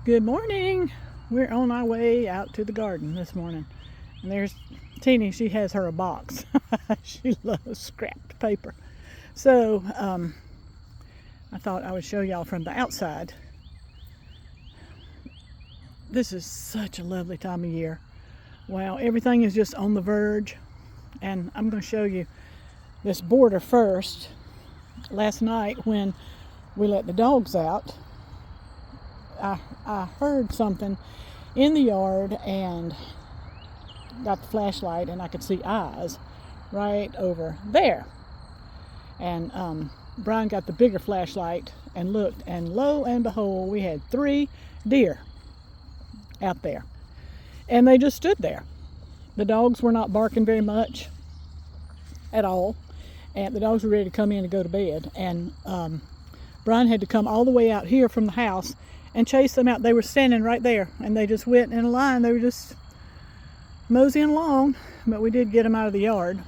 Good morning. We're on our way out to the garden this morning. And there's Teeny. She has her a box. She loves scrapped paper. So I thought I would show y'all from the outside. This is such a lovely time of year. Wow, everything is just on the verge. And I'm going to show you this border first. Last night when we let the dogs out, I heard something in the yard and got the flashlight and I could see eyes right over there. And Brian got the bigger flashlight and looked, and lo and behold, we had 3 deer out there. And they just stood there. The dogs were not barking very much at all. And the dogs were ready to come in and go to bed. And Brian had to come all the way out here from the house and chase them out. They were standing right there, and they just went in a line. They were just moseying along, but we did get them out of the yard.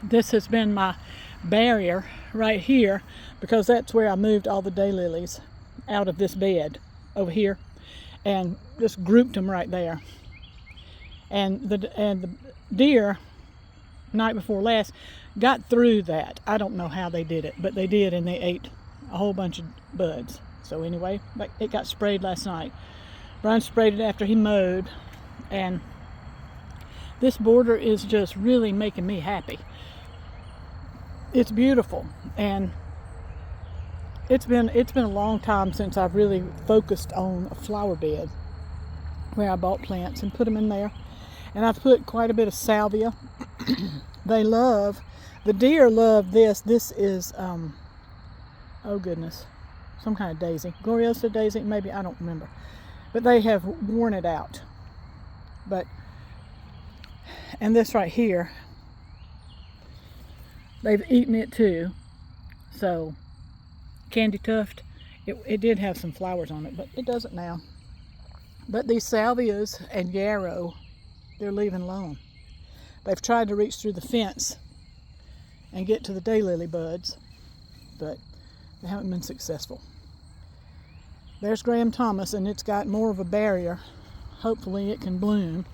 This has been my barrier right here because that's where I moved all the daylilies out of this bed over here and just grouped them right there. And the deer, night before last, got through that. I don't know how they did it, but they did, and they ate a whole bunch of buds. So anyway, it got sprayed last night. Brian sprayed it after he mowed, and this border is just really making me happy. It's beautiful, and it's been a long time since I've really focused on a flower bed where I bought plants and put them in there. And I've put quite a bit of salvia. The deer love this. This is, oh goodness, some kind of daisy. Gloriosa daisy, maybe, I don't remember. But they have worn it out. And this right here, they've eaten it too. So, candy tuft, it did have some flowers on it, but it doesn't now. But these salvias and yarrow, they're leaving alone. They've tried to reach through the fence and get to the daylily buds, but they haven't been successful. There's Graham Thomas, and it's got more of a barrier. Hopefully it can bloom.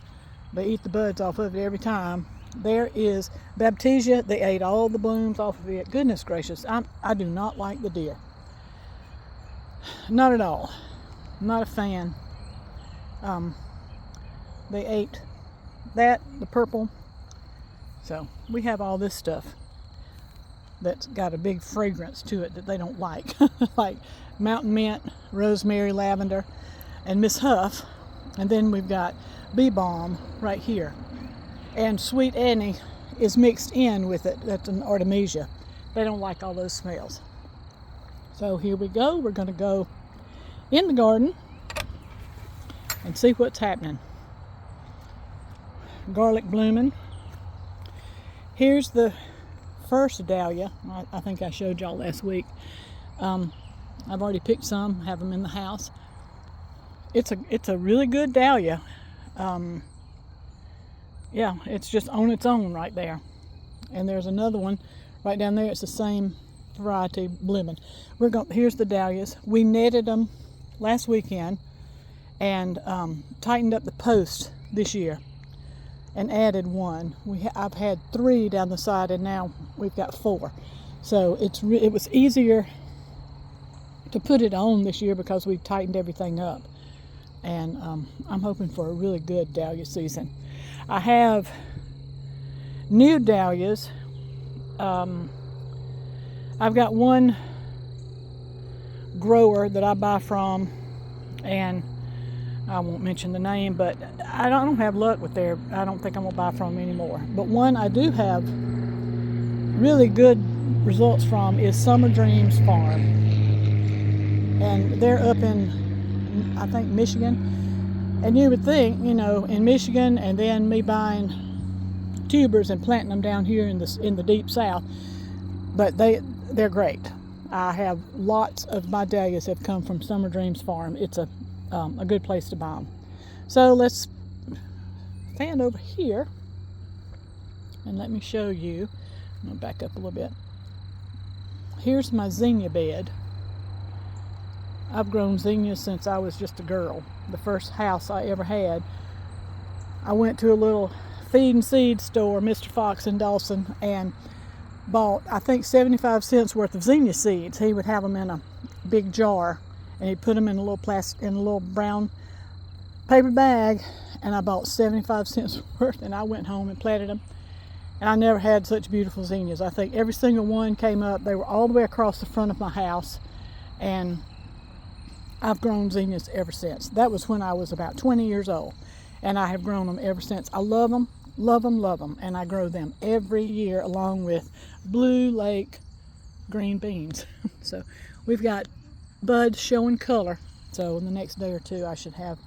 They eat the buds off of it every time. There is Baptisia. They ate all the blooms off of it. Goodness gracious, I do not like the deer. Not at all. I'm not a fan. They ate that, the purple. So we have all this stuff that's got a big fragrance to it that they don't like. Like mountain mint, rosemary, lavender, and Miss Huff. And then we've got bee balm right here. And Sweet Annie is mixed in with it. That's an artemisia. They don't like all those smells. So here we go. We're going to go in the garden and see what's happening. Garlic blooming. Here's the first dahlia. I think I showed y'all last week. I've already picked some, have them in the house. It's a really good dahlia. Yeah, it's just on its own right there. And there's another one right down there. It's the same variety blooming. Here's the dahlias. We netted them last weekend and tightened up the post this year and added one. I've had 3 down the side, and now we've got 4. So it was easier to put it on this year because we tightened everything up. And I'm hoping for a really good dahlia season. I have new dahlias. I've got one grower that I buy from, and I won't mention the name, but I don't have luck with I don't think I'm going to buy from them anymore. But one I do have really good results from is Summer Dreams Farm. And they're up in, I think, Michigan. And you would think, in Michigan, and then me buying tubers and planting them down here in the deep south. But they're great. I have lots of my dahlias have come from Summer Dreams Farm. It's a good place to buy them. So let's stand over here and let me show you. I'm going to back up a little bit. Here's my zinnia bed. I've grown zinnias since I was just a girl. The first house I ever had, I went to a little feed and seed store, Mr. Fox in Dawson, and bought, I think, 75 cents worth of zinnia seeds. He would have them in a big jar, and he'd put them in a little brown paper bag, and I bought 75 cents worth, and I went home and planted them. And I never had such beautiful zinnias. I think every single one came up. They were all the way across the front of my house, and I've grown zinnias ever since. That was when I was about 20 years old, and I have grown them ever since. I love them, love them, love them, and I grow them every year along with Blue Lake green beans. So we've got buds showing color, so in the next day or two I should have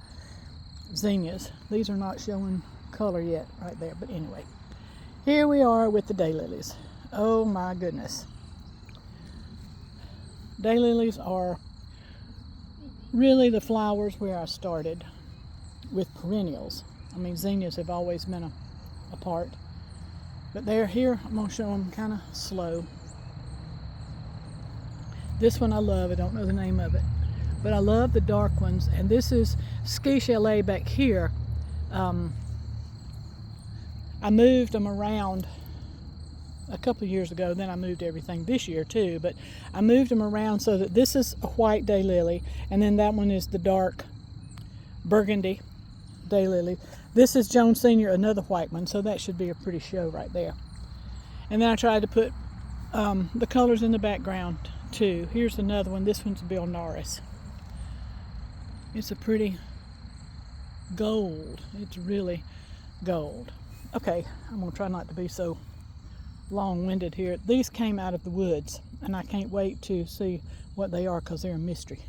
zinnias. These are not showing color yet right there, but anyway, here we are with the daylilies. Oh my goodness. Daylilies are really the flowers where I started with perennials. I mean, zinnias have always been a part, but they're here. I'm going to show them kind of slow. This one I love. I don't know the name of it, but I love the dark ones. And this is Ski Chalet back here. I moved them around a couple of years ago. Then I moved everything this year too, but I moved them around so that this is a white daylily, and then that one is the dark burgundy daylily. This is Jones Senior, another white one, so that should be a pretty show right there. And then I tried to put the colors in the background too. Here's another one. This one's Bill Norris. It's a pretty gold. It's really gold. Okay, I'm going to try not to be so long-winded here. These came out of the woods, and I can't wait to see what they are because they're a mystery.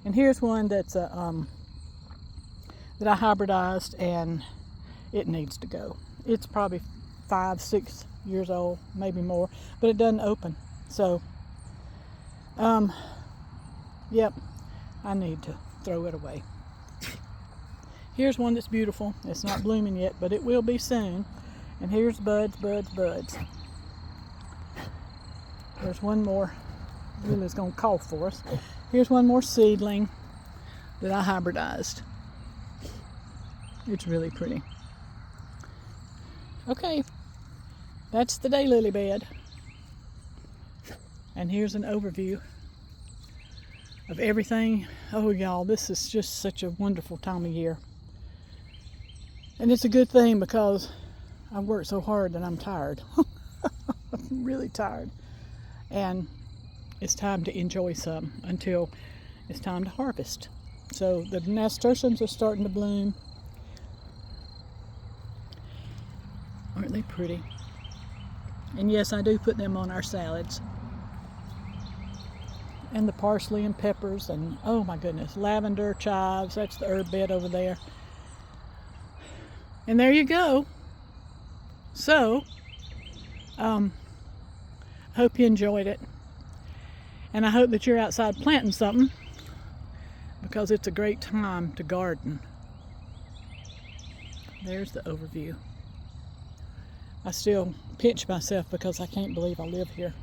And here's one that's that I hybridized, and it needs to go. It's probably 5-6 years old, maybe more, but it doesn't open. So, yep, I need to throw it away. Here's one that's beautiful. It's not blooming yet, but it will be soon. And here's buds, buds, buds. There's one more. Lily's going to cough for us. Here's one more seedling that I hybridized. It's really pretty. Okay, that's the daylily bed. And here's an overview of everything. Oh, y'all, this is just such a wonderful time of year. And it's a good thing because I've worked so hard that I'm tired. I'm really tired. And it's time to enjoy some until it's time to harvest. So the nasturtiums are starting to bloom. Aren't they pretty? And yes, I do put them on our salads. And the parsley and peppers and, oh my goodness, lavender, chives. That's the herb bed over there. And there you go. So, hope you enjoyed it. And I hope that you're outside planting something, because it's a great time to garden. There's the overview. I still pinch myself because I can't believe I live here.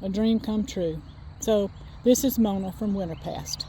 A dream come true. So, this is Mona from Winterpast.